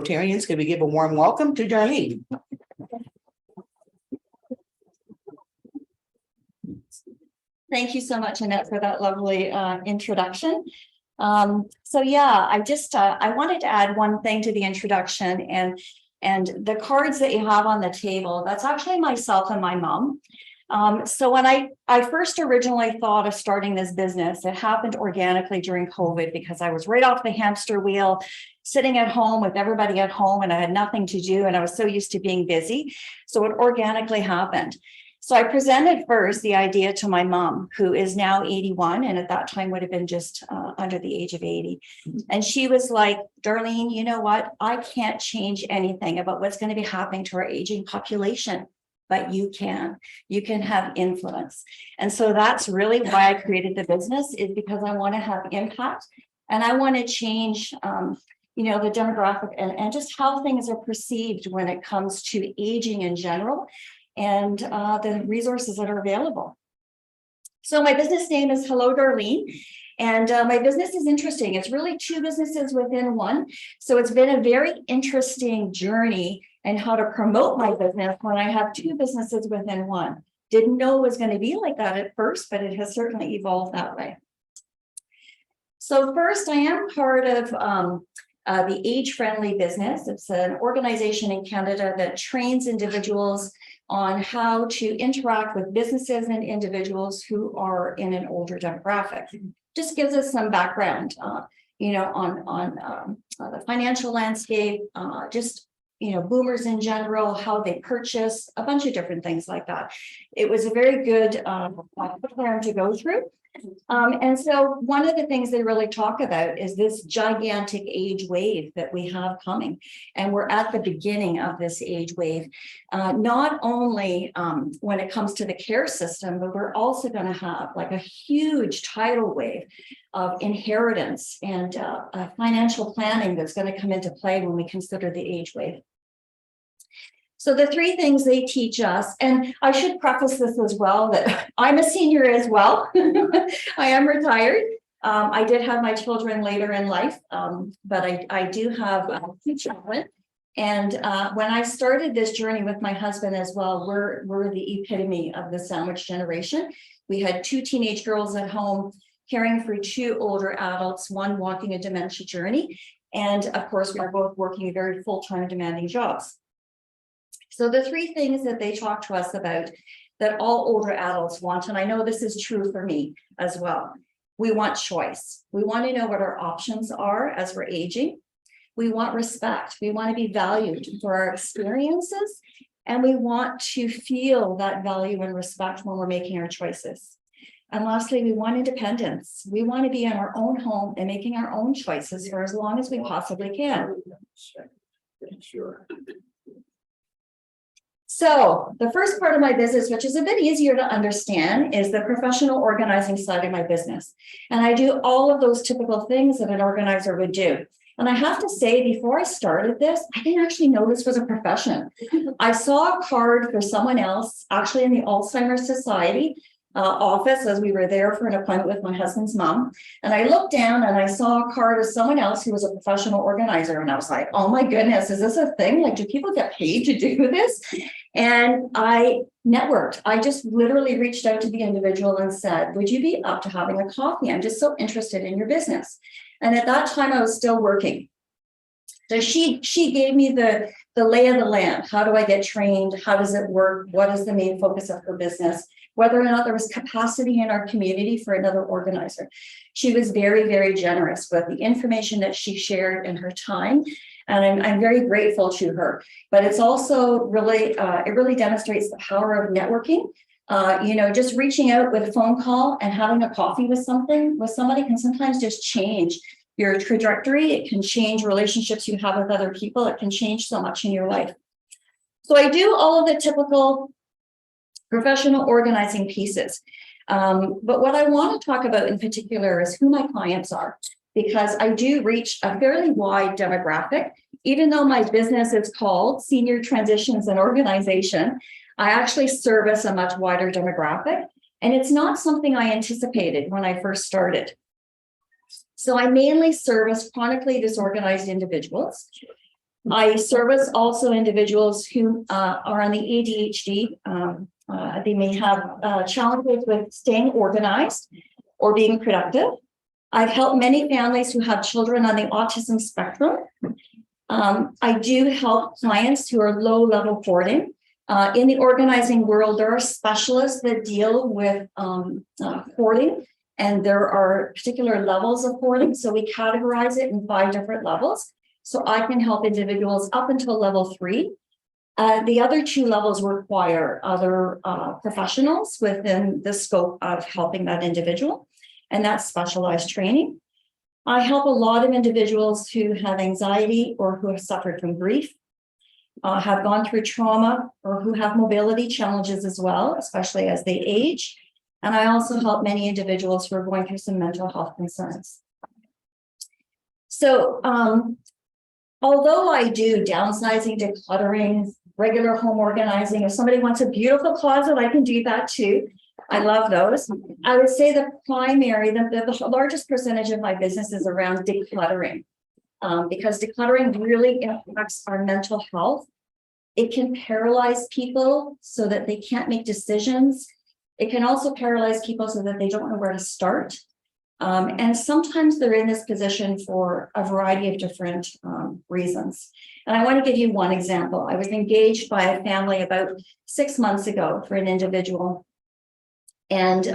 Rotarians, can we give a warm welcome to Darlene? Thank you so much, Annette, for that lovely introduction. So yeah, I wanted to add one thing to the introduction, and the cards that you have on the table, that's actually myself and my mom. So when I first originally thought of starting this business, it happened organically during COVID because I was right off the hamster wheel, sitting at home with everybody at home, and I had nothing to do, and I was so used to being busy. So it organically happened. So I presented first the idea to my mom, who is now 81, and at that time would have been just under the age of 80. And she was like, Darlene, you know what? I can't change anything about what's going to be happening to our aging population, but you can have influence. And so that's really why I created the business, is because I want to have impact, and I want to change, the demographic and just how things are perceived when it comes to aging in general, and the resources that are available. So my business name is Hello Darlene, and my business is interesting. It's really two businesses within one. So it's been a very interesting journey and how to promote my business when I have two businesses within one. Didn't know it was going to be like that at first, but it has certainly evolved that way. So first, I am part of the Age Friendly Business. It's an organization in Canada that trains individuals on how to interact with businesses and individuals who are in an older demographic. Just gives us some background, on the financial landscape, boomers in general, how they purchase, a bunch of different things like that. It was a very good program to go through. And so one of the things they really talk about is this gigantic age wave that we have coming. And we're at the beginning of this age wave, not only when it comes to the care system, but we're also going to have like a huge tidal wave of inheritance and financial planning that's going to come into play when we consider the age wave. So the three things they teach us, and I should preface this as well, that I'm a senior as well. I am retired. I did have my children later in life, but I do have two children. And when I started this journey with my husband as well, we're the epitome of the sandwich generation. We had two teenage girls at home, caring for two older adults, one walking a dementia journey. And of course, we're both working very full-time demanding jobs. So the three things that they talk to us about that all older adults want, and I know this is true for me as well. We want choice. We want to know what our options are as we're aging. We want respect. We want to be valued for our experiences, and we want to feel that value and respect when we're making our choices. And lastly, we want independence. We want to be in our own home and making our own choices for as long as we possibly can. Sure. So the first part of my business, which is a bit easier to understand, is the professional organizing side of my business. And I do all of those typical things that an organizer would do. And I have to say, before I started this, I didn't actually know this was a profession. I saw a card for someone else, actually in the Alzheimer's Society office, as we were there for an appointment with my husband's mom. And I looked down and I saw a card of someone else who was a professional organizer. And I was like, oh my goodness, is this a thing? Like, do people get paid to do this? And I networked. I just literally reached out to the individual and said, would you be up to having a coffee? I'm just so interested in your business. And at that time I was still working. So she gave me the lay of the land. How do I get trained? How does it work? What is the main focus of her business? Whether or not there was capacity in our community for another organizer. She was very, very generous with the information that she shared and her time. And I'm very grateful to her. But it's also really, it really demonstrates the power of networking. Just reaching out with a phone call and having a coffee with somebody can sometimes just change your trajectory. It can change relationships you have with other people. It can change so much in your life. So I do all of the typical professional organizing pieces. But what I want to talk about in particular is who my clients are, because I do reach a fairly wide demographic. Even though my business is called Senior Transitions and Organization, I actually service a much wider demographic. And it's not something I anticipated when I first started. So I mainly service chronically disorganized individuals I service also individuals who are on the ADHD. They may have challenges with staying organized or being productive. I've helped many families who have children on the autism spectrum. I do help clients who are low-level hoarding. In the organizing world, there are specialists that deal with hoarding, and there are particular levels of hoarding. So we categorize it in 5 different levels. So I can help individuals up until level 3. The other 2 levels require other professionals within the scope of helping that individual, and that's specialized training. I help a lot of individuals who have anxiety or who have suffered from grief, have gone through trauma, or who have mobility challenges as well, especially as they age. And I also help many individuals who are going through some mental health concerns. So although I do downsizing, decluttering, regular home organizing, if somebody wants a beautiful closet, I can do that too. I love those. I would say the largest percentage of my business is around decluttering, because decluttering really impacts our mental health. It can paralyze people so that they can't make decisions. It can also paralyze people so that they don't know where to start. And sometimes they're in this position for a variety of different reasons. And I want to give you one example. I was engaged by a family about 6 months ago for an individual. And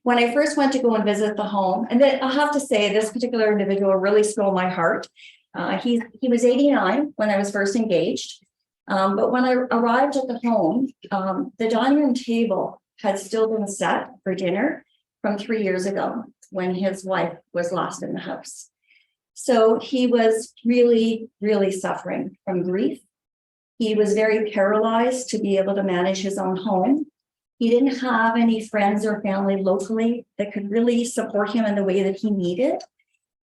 when I first went to go and visit the home, and then I'll have to say this particular individual really stole my heart. He was 89 when I was first engaged. But when I arrived at the home, the dining room table had still been set for dinner from 3 years ago when his wife was lost in the house. So he was really, really suffering from grief. He was very paralyzed to be able to manage his own home. He didn't have any friends or family locally that could really support him in the way that he needed.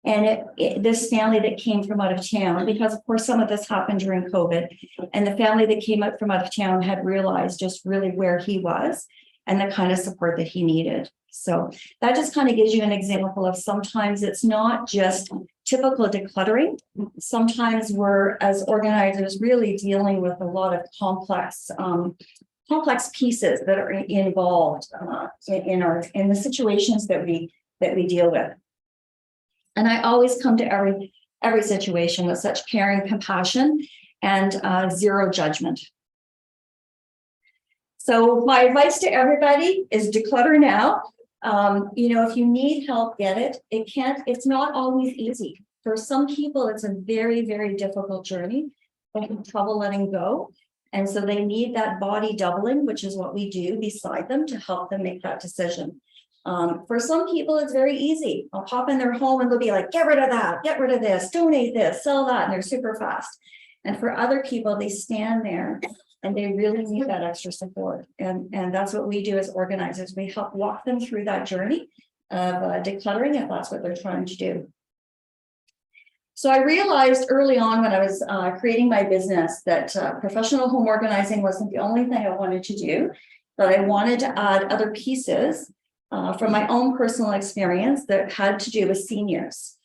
And this family that came from out of town, because of course some of this happened during COVID, and the family that came up from out of town had realized just really where he was and the kind of support that he needed. So that just kind of gives you an example of sometimes it's not just typical decluttering. Sometimes we're, as organizers, really dealing with a lot of complex pieces that are involved in the situations that we deal with. And I always come to every situation with such caring, compassion, and zero judgment. So my advice to everybody is declutter now. If you need help, get it. It's not always easy. For some people, it's a very, very difficult journey. They have trouble letting go. And so they need that body doubling, which is what we do beside them to help them make that decision. For some people, it's very easy. I'll pop in their home and they'll be like, get rid of that, get rid of this, donate this, sell that, and they're super fast. And for other people, they stand there and they really need that extra support. And that's what we do as organizers. We help walk them through that journey of decluttering if that's what they're trying to do. So I realized early on when I was creating my business that professional home organizing wasn't the only thing I wanted to do, but I wanted to add other pieces from my own personal experience that had to do with seniors.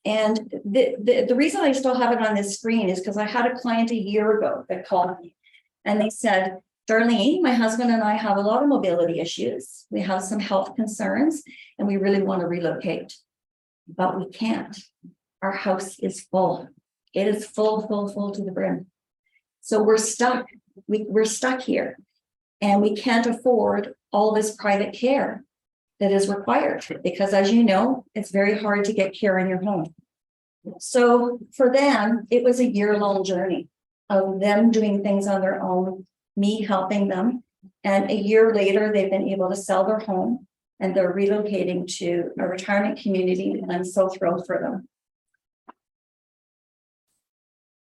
And the reason I still have it on this screen is because I had a client a year ago that called me and they said, Darlene, my husband and I have a lot of mobility issues. We have some health concerns and we really want to relocate, but we can't. Our house is full. It is full to the brim. So we're stuck. We're stuck here and we can't afford all this private care that is required because, as you know, it's very hard to get care in your home. So for them, it was a year-long journey of them doing things on their own, me helping them. And a year later, they've been able to sell their home and they're relocating to a retirement community. And I'm so thrilled for them.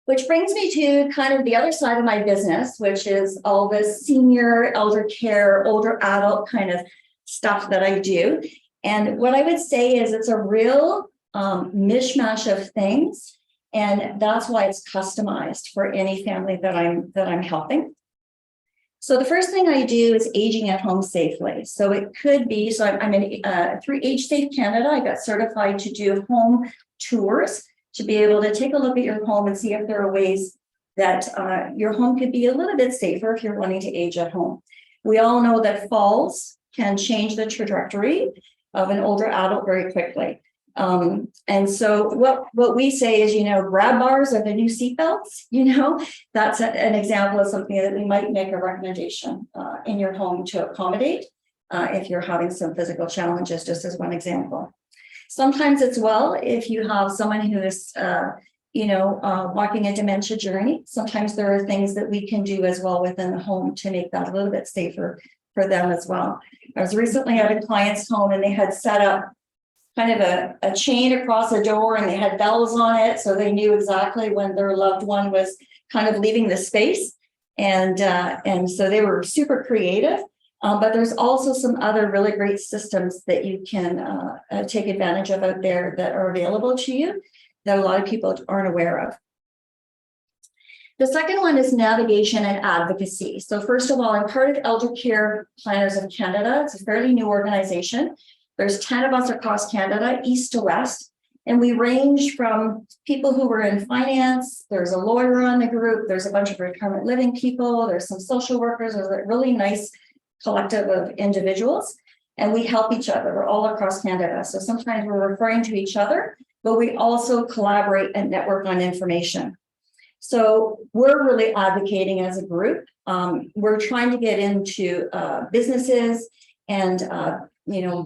Which brings me to kind of the other side of my business, which is all this senior, elder care, older adult kind of stuff that I do. And what I would say is it's a real mishmash of things. And that's why it's customized for any family that I'm helping. So the first thing I do is aging at home safely. So it could be, so I'm in through Age Safe Canada, I got certified to do home tours to be able to take a look at your home and see if there are ways that your home could be a little bit safer if you're wanting to age at home. We all know that falls can change the trajectory of an older adult very quickly. And so what we say is, grab bars are the new seatbelts, that's an example of something that we might make a recommendation in your home to accommodate if you're having some physical challenges, just as one example. Sometimes it's if you have someone who is, walking a dementia journey, sometimes there are things that we can do as well within the home to make that a little bit safer for them as well. I was recently at a client's home and they had set up kind of a chain across the door and they had bells on it. So they knew exactly when their loved one was kind of leaving the space. And so they were super creative. But there's also some other really great systems that you can take advantage of out there that are available to you that a lot of people aren't aware of. The second one is navigation and advocacy. So first of all, I'm part of Elder Care Planners of Canada. It's a fairly new organization. There's 10 of us across Canada, east to west, and we range from people who were in finance. There's a lawyer on the group. There's a bunch of retirement living people. There's some social workers. There's a really nice collective of individuals, and we help each other. We're all across Canada. So sometimes we're referring to each other, but we also collaborate and network on information. So we're really advocating as a group. We're trying to get into businesses and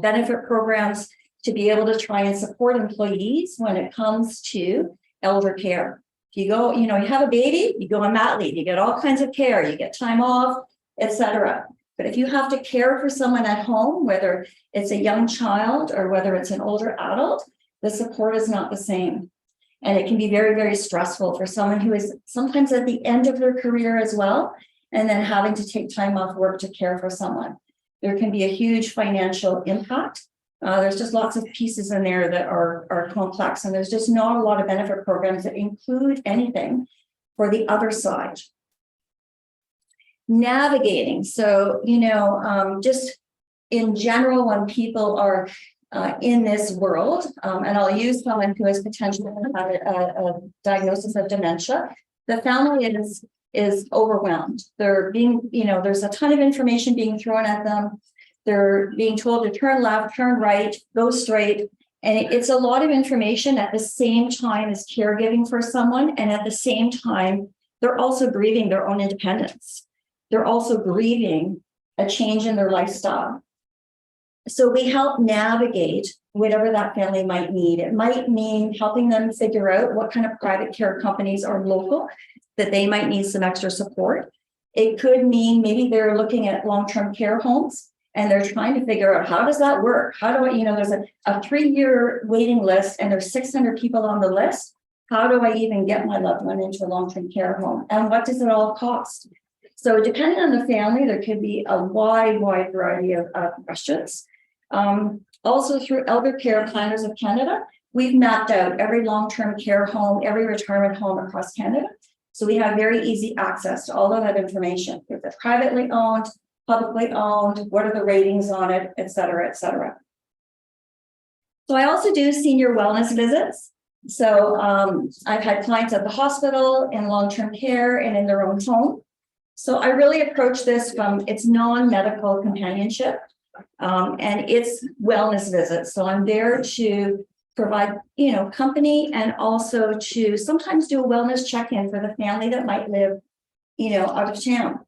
benefit programs to be able to try and support employees when it comes to elder care. If you go, you have a baby, you go on mat leave, you get all kinds of care, you get time off, etc. But if you have to care for someone at home, whether it's a young child or whether it's an older adult, the support is not the same. And it can be very, very stressful for someone who is sometimes at the end of their career as well, and then having to take time off work to care for someone. There can be a huge financial impact. There's just lots of pieces in there that are complex, and there's just not a lot of benefit programs that include anything for the other side. Navigating. So, just in general, when people are in this world, and I'll use someone who has potentially had a diagnosis of dementia, the family is overwhelmed. They're being, there's a ton of information being thrown at them. They're being told to turn left, turn right, go straight. And it's a lot of information at the same time as caregiving for someone. And at the same time, they're also grieving their own independence. They're also grieving a change in their lifestyle. So we help navigate whatever that family might need. It might mean helping them figure out what kind of private care companies are local that they might need some extra support. It could mean maybe they're looking at long-term care homes and they're trying to figure out, how does that work? How do I, there's a 3-year waiting list and there's 600 people on the list. How do I even get my loved one into a long-term care home? And what does it all cost? So depending on the family, there could be a wide variety of questions. Also through Elder Care Planners of Canada, we've mapped out every long-term care home, every retirement home across Canada. So we have very easy access to all of that information. If it's privately owned, publicly owned, what are the ratings on it, et cetera, et cetera. So I also do senior wellness visits. So I've had clients at the hospital, in long-term care, and in their own home. So I really approach this from its non-medical companionship and its wellness visits. So I'm there to provide, company, and also to sometimes do a wellness check-in for the family that might live, out of town.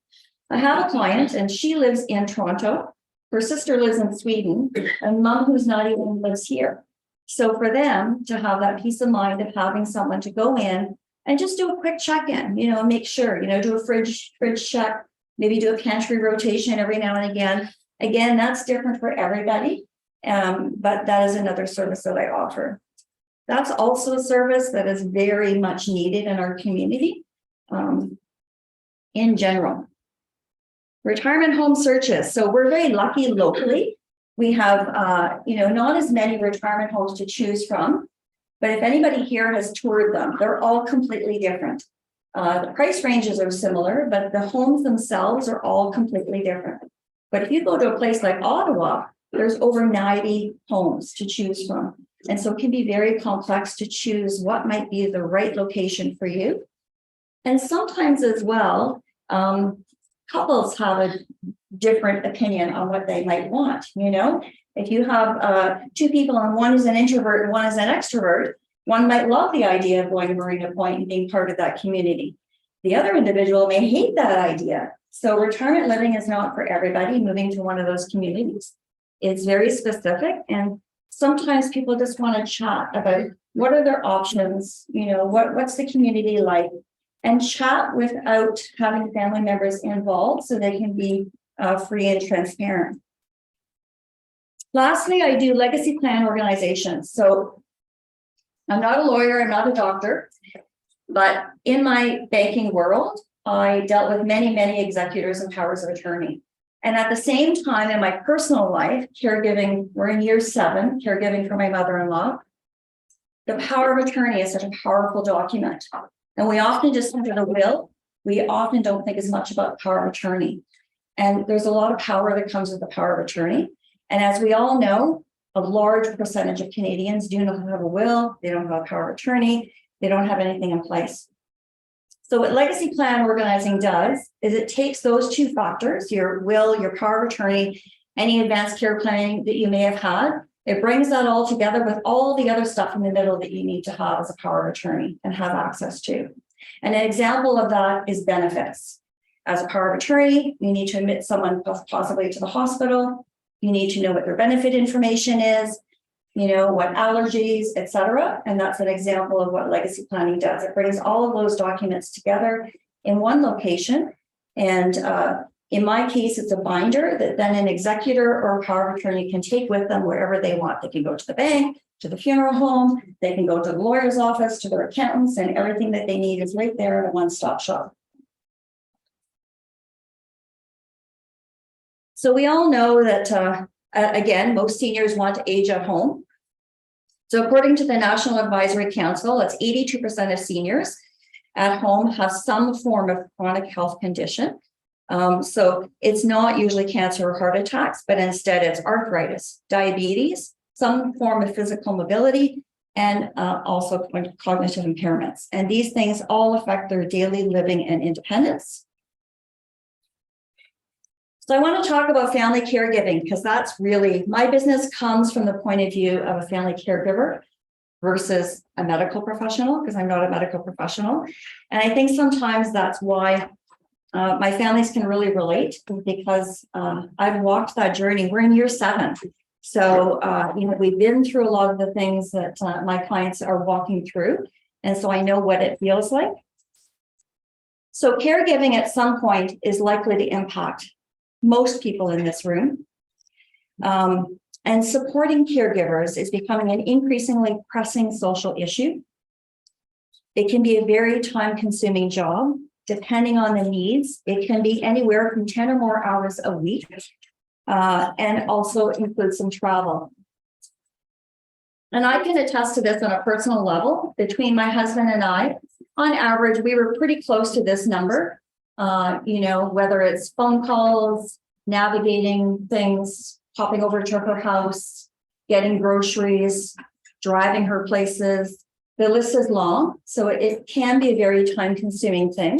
I have a client and she lives in Toronto. Her sister lives in Sweden, and mom who's not even lives here. So for them to have that peace of mind of having someone to go in and just do a quick check-in, make sure, do a fridge check, maybe do a pantry rotation every now and again. Again, that's different for everybody, but that is another service that I offer. That's also a service that is very much needed in our community in general. Retirement home searches. So we're very lucky locally. We have, not as many retirement homes to choose from, but if anybody here has toured them, they're all completely different. The price ranges are similar, but the homes themselves are all completely different. But if you go to a place like Ottawa, there's over 90 homes to choose from. And so it can be very complex to choose what might be the right location for you. And sometimes as well, couples have a different opinion on what they might want. If you have two people and one is an introvert and one is an extrovert, one might love the idea of going to Marina Point and being part of that community. The other individual may hate that idea. So retirement living is not for everybody. Moving to one of those communities, it's very specific. And sometimes people just want to chat about what are their options, what's the community like, and chat without having family members involved so they can be free and transparent. Lastly, I do legacy plan organizations. So I'm not a lawyer, I'm not a doctor, but in my banking world, I dealt with many, many executors and powers of attorney. And at the same time, in my personal life, caregiving, we're in year 7, caregiving for my mother-in-law. The power of attorney is such a powerful document. And we often just think of the will. We often don't think as much about power of attorney. And there's a lot of power that comes with the power of attorney. And as we all know, a large percentage of Canadians do not have a will, they don't have a power of attorney, they don't have anything in place. So what legacy plan organizing does is it takes those two factors, your will, your power of attorney, any advanced care planning that you may have had, it brings that all together with all the other stuff in the middle that you need to have as a power of attorney and have access to. And an example of that is benefits. As a power of attorney, you need to admit someone possibly to the hospital. You need to know what their benefit information is, what allergies, etc. And that's an example of what legacy planning does. It brings all of those documents together in one location. And in my case, it's a binder that then an executor or a power of attorney can take with them wherever they want. They can go to the bank, to the funeral home, they can go to the lawyer's office, to their accountants, and everything that they need is right there in a one-stop shop. So we all know that, again, most seniors want to age at home. So according to the National Advisory Council, it's 82% of seniors at home have some form of chronic health condition. So it's not usually cancer or heart attacks, but instead it's arthritis, diabetes, some form of physical mobility, and also cognitive impairments. And these things all affect their daily living and independence. So I want to talk about family caregiving because that's really, my business comes from the point of view of a family caregiver versus a medical professional, because I'm not a medical professional. And I think sometimes that's why my families can really relate, because I've walked that journey. We're in year 7. So, we've been through a lot of the things that my clients are walking through. And so I know what it feels like. So caregiving at some point is likely to impact most people in this room. And supporting caregivers is becoming an increasingly pressing social issue. It can be a very time-consuming job. Depending on the needs, it can be anywhere from 10 or more hours a week, and also includes some travel. And I can attest to this on a personal level. Between my husband and I, on average, we were pretty close to this number. Whether it's phone calls, navigating things, popping over to her house, getting groceries, driving her places. The list is long, so it can be a very time-consuming thing.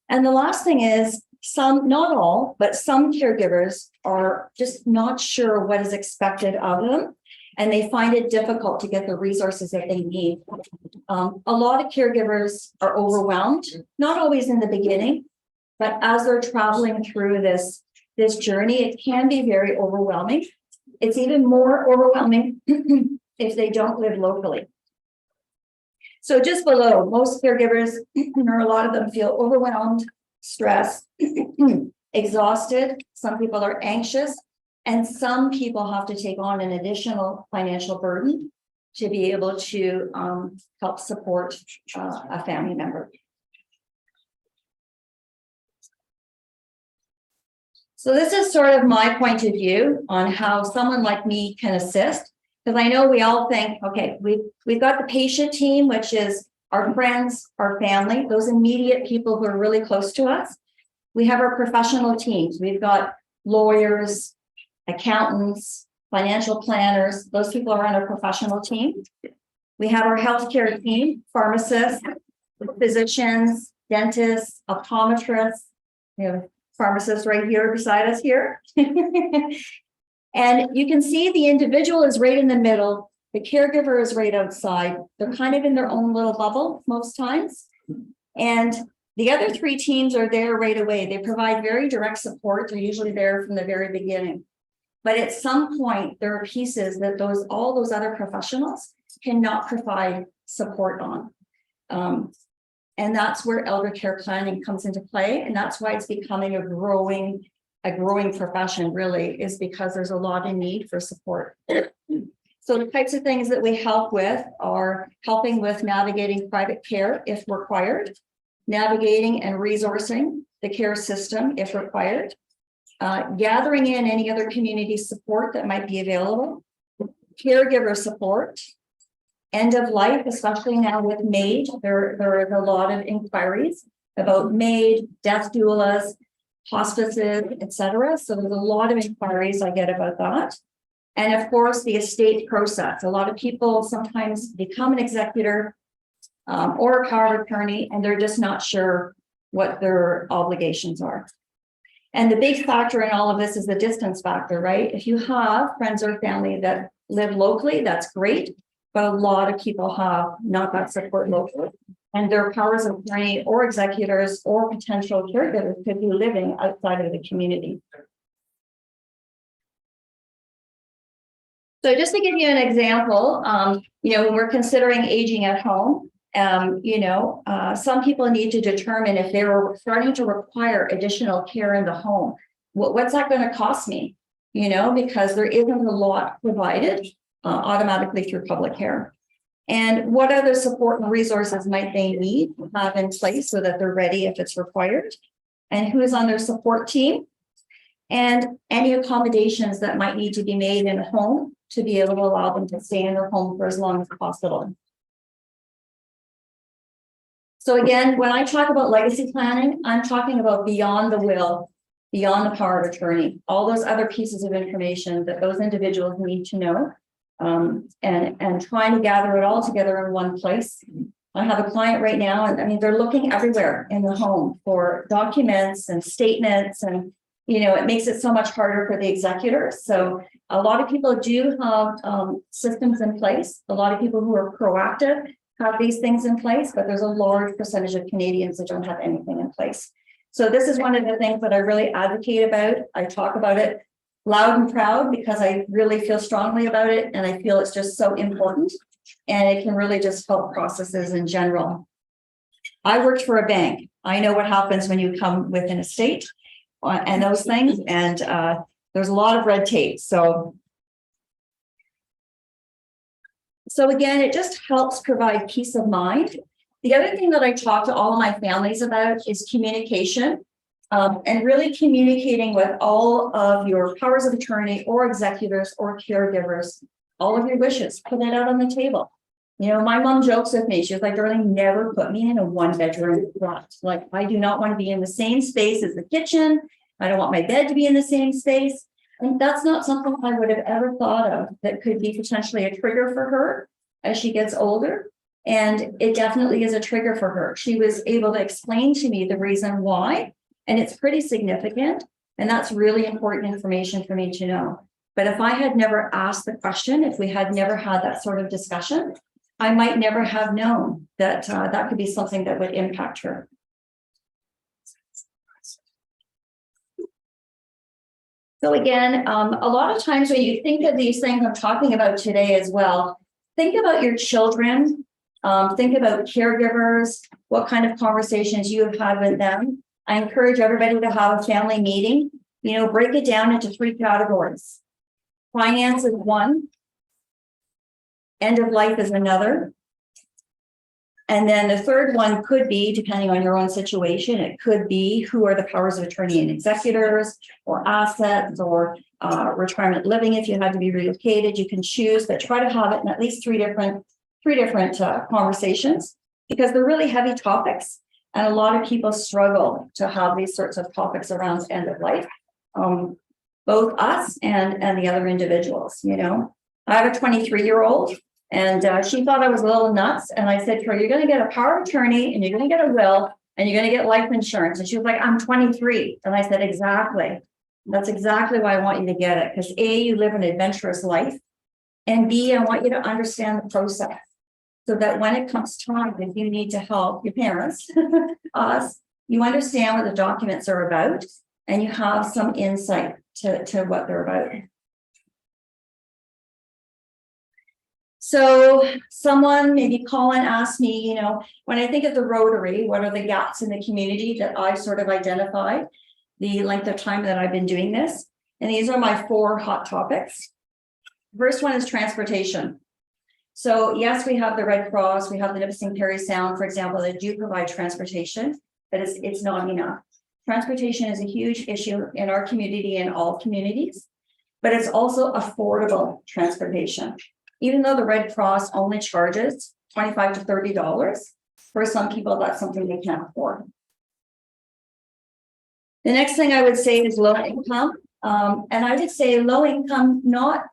And the last thing is, some, not all, but some caregivers are just not sure what is expected of them, and they find it difficult to get the resources that they need. A lot of caregivers are overwhelmed, not always in the beginning, but as they're traveling through this journey, it can be very overwhelming. It's even more overwhelming if they don't live locally. So just below, most caregivers, or a lot of them, feel overwhelmed, stressed, exhausted. Some people are anxious, and some people have to take on an additional financial burden to be able to help support a family member. So this is sort of my point of view on how someone like me can assist. Because I know we all think, okay, we've got the patient team, which is our friends, our family, those immediate people who are really close to us. We have our professional teams. We've got lawyers, accountants, financial planners, those people are on our professional team. We have our healthcare team, pharmacists, physicians, dentists, optometrists. We have pharmacists right here beside us here. And you can see the individual is right in the middle. The caregiver is right outside. They're kind of in their own little bubble most times. And the other three teams are there right away. They provide very direct support. They're usually there from the very beginning. But at some point, there are pieces that all those other professionals cannot provide support on. And that's where elder care planning comes into play. And that's why it's becoming a growing profession, really, is because there's a lot of need for support. So the types of things that we help with are helping with navigating private care if required, navigating and resourcing the care system if required, gathering in any other community support that might be available, caregiver support, end of life, especially now with MAID. There are a lot of inquiries about MAID, death doulas, hospices, etc. So there's a lot of inquiries I get about that. And of course, the estate process. A lot of people sometimes become an executor or a power of attorney, and they're just not sure what their obligations are. And the big factor in all of this is the distance factor, right? If you have friends or family that live locally, that's great. But a lot of people have not that support locally. And their powers of attorney or executors or potential caregivers could be living outside of the community. So just to give you an example, when we're considering aging at home, some people need to determine if they're starting to require additional care in the home. What's that going to cost me? Because there isn't a lot provided automatically through public care. And what other support and resources might they need to have in place so that they're ready if it's required? And who is on their support team? And any accommodations that might need to be made in a home to be able to allow them to stay in their home for as long as possible. So again, when I talk about legacy planning, I'm talking about beyond the will, beyond the power of attorney, all those other pieces of information that those individuals need to know, and trying to gather it all together in one place. I have a client right now, and they're looking everywhere in the home for documents and statements, and it makes it so much harder for the executors. So a lot of people do have systems in place. A lot of people who are proactive have these things in place, but there's a large percentage of Canadians that don't have anything in place. So this is one of the things that I really advocate about. I talk about it loud and proud because I really feel strongly about it, and I feel it's just so important, and it can really just help processes in general. I worked for a bank. I know what happens when you come with an estate and those things, and there's a lot of red tape. So again, it just helps provide peace of mind. The other thing that I talk to all of my families about is communication, and really communicating with all of your powers of attorney or executors or caregivers, all of your wishes, put it out on the table. My mom jokes with me. She was like, Darlene, never put me in a one-bedroom flat. Like, I do not want to be in the same space as the kitchen. I don't want my bed to be in the same space. And that's not something I would have ever thought of that could be potentially a trigger for her as she gets older. And it definitely is a trigger for her. She was able to explain to me the reason why, and it's pretty significant. And that's really important information for me to know. But if I had never asked the question, if we had never had that sort of discussion, I might never have known that that could be something that would impact her. So again, a lot of times when you think of these things I'm talking about today as well, think about your children, think about caregivers, what kind of conversations you have had with them. I encourage everybody to have a family meeting, break it down into 3 categories. Finance is one, end of life is another. And then the third one could be, depending on your own situation, it could be who are the powers of attorney and executors, or assets, or retirement living. If you had to be relocated, you can choose, but try to have it in at least three different conversations, because they're really heavy topics, and a lot of people struggle to have these sorts of topics around end of life. both us and the other individuals, you know. I have a 23-year-old and she thought I was a little nuts. And I said to her, you're going to get a power of attorney and you're going to get a will and you're going to get life insurance. And she was like, I'm 23. And I said, exactly. That's exactly why I want you to get it. Because A, you live an adventurous life. And B, I want you to understand the process. So that when it comes time that you need to help your parents, us, you understand what the documents are about and you have some insight to what they're about. So someone, maybe Colin, asked me, you know, when I think of the Rotary, what are the gaps in the community that I've sort of identified, the length of time that I've been doing this? And these are my 4 hot topics. First one is transportation. So yes, we have the Red Cross, we have the Nipissing Perry Sound, for example, that do provide transportation, but it's not enough. Transportation is a huge issue in our community and all communities, but it's also affordable transportation. Even though the Red Cross only charges $25 to $30, for some people, that's something they can't afford. The next thing I would say is low income. And I would say low income, not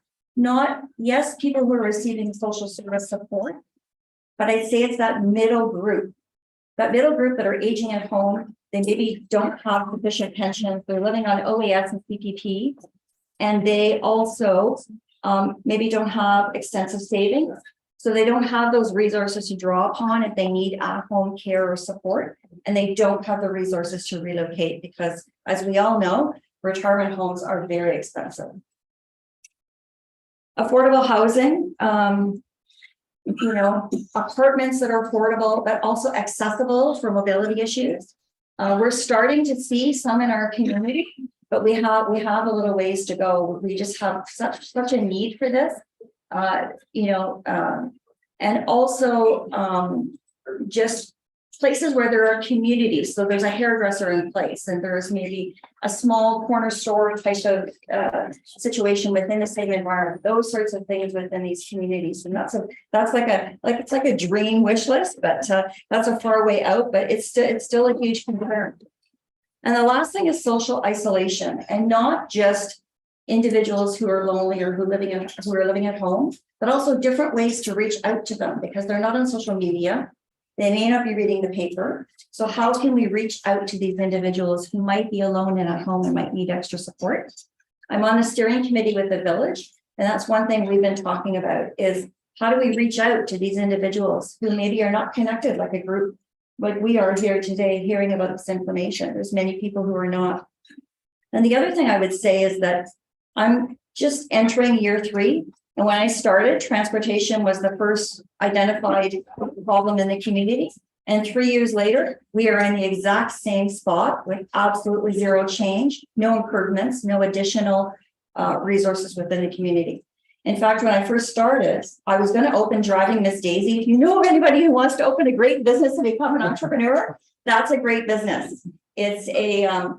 yes, people who are receiving social service support, but I'd say it's that middle group that are aging at home. They maybe don't have sufficient pensions. They're living on OAS and CPP, and they also maybe don't have extensive savings. So they don't have those resources to draw upon if they need at-home care or support, and they don't have the resources to relocate because, as we all know, retirement homes are very expensive. Affordable housing, you know, apartments that are affordable, but also accessible for mobility issues. We're starting to see some in our community, but we have a little ways to go. We just have such a need for this, you know, and also just places where there are communities. So there's a hairdresser in place, and there's maybe a small corner store type of situation within the same environment. Those sorts of things within these communities, and that's like a dream wish list, but that's a far way out. But it's still a huge concern. And the last thing is social isolation, and not just individuals who are lonely or who are living at home, but also different ways to reach out to them because they're not on social media. They may not be reading the paper. So how can we reach out to these individuals who might be alone and at home and might need extra support? I'm on the steering committee with the village, and that's one thing we've been talking about is how do we reach out to these individuals who maybe are not connected like a group, like we are here today hearing about this information. There's many people who are not. And the other thing I would say is that I'm just entering year 3. And when I started, transportation was the first identified problem in the community. And 3 years later, we are in the exact same spot with absolutely zero change, no improvements, no additional resources within the community. In fact, when I first started, I was going to open Driving Miss Daisy. If you know of anybody who wants to open a great business and become an entrepreneur, that's a great business. It's a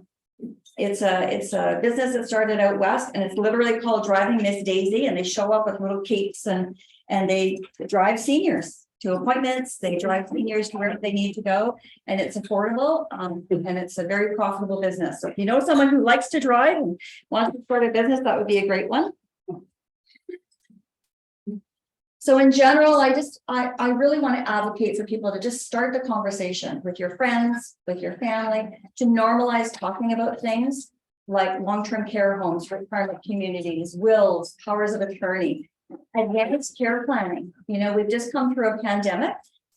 business that started out west, and it's literally called Driving Miss Daisy, and they show up with little capes and they drive seniors to appointments. They drive seniors to wherever they need to go, and it's affordable, and it's a very profitable business. So if you know someone who likes to drive and wants to start a business, that would be a great one. So in general, I really want to advocate for people to just start the conversation with your friends, with your family, to normalize talking about things like long-term care homes, retirement communities, wills, powers of attorney, advanced care planning. You know, we've just come through a pandemic.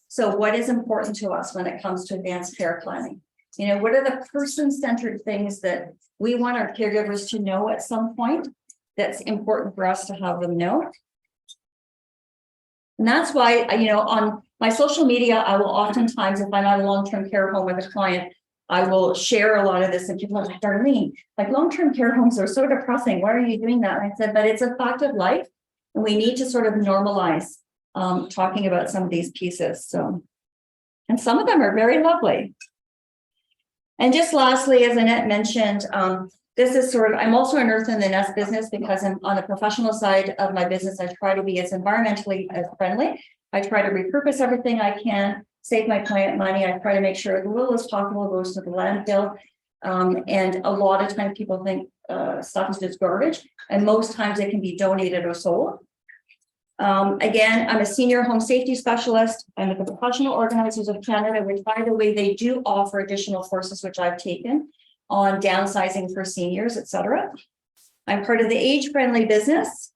So what is important to us when it comes to advanced care planning? You know, what are the person-centered things that we want our caregivers to know at some point that's important for us to have them know? And that's why, you know, on my social media, I will oftentimes, if I'm at a long-term care home with a client, I will share a lot of this, and people are like, Darlene, like long-term care homes are so depressing. Why are you doing that? And I said, but it's a fact of life, and we need to sort of normalize talking about some of these pieces. So, and some of them are very lovely. And just lastly, as Annette mentioned, this is sort of, I'm also an earth in the nest business because I'm on the professional side of my business. I try to be as environmentally as friendly. I try to repurpose everything I can, save my client money. I try to make sure as little as possible goes to the landfill. And a lot of times people think, stuff is just garbage, and most times it can be donated or sold. Again, I'm a senior home safety specialist. I'm with the Professional Organizers of Canada, which, by the way, they do offer additional courses, which I've taken on downsizing for seniors, etc. I'm part of the age-friendly business,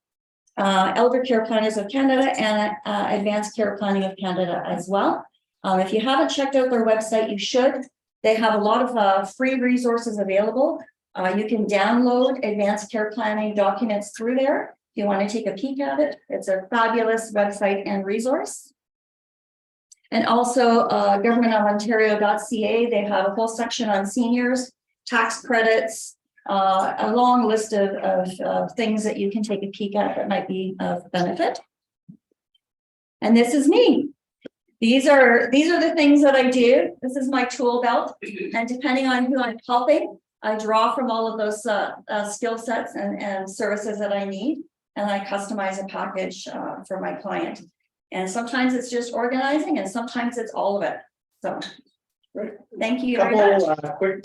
Elder Care Planners of Canada, and Advanced Care Planning of Canada as well. If you haven't checked out their website, you should. They have a lot of free resources available. You can download advanced care planning documents through there. If you want to take a peek at it, it's a fabulous website and resource. And also governmentofontario.ca, they have a whole section on seniors, tax credits, a long list of things that you can take a peek at that might be of benefit. And this is me. These are the things that I do. This is my tool belt. And depending on who I'm helping, I draw from all of those skill sets and services that I need. And I customize a package for my client. And sometimes it's just organizing, and sometimes it's all of it. So thank you very much. Couple quick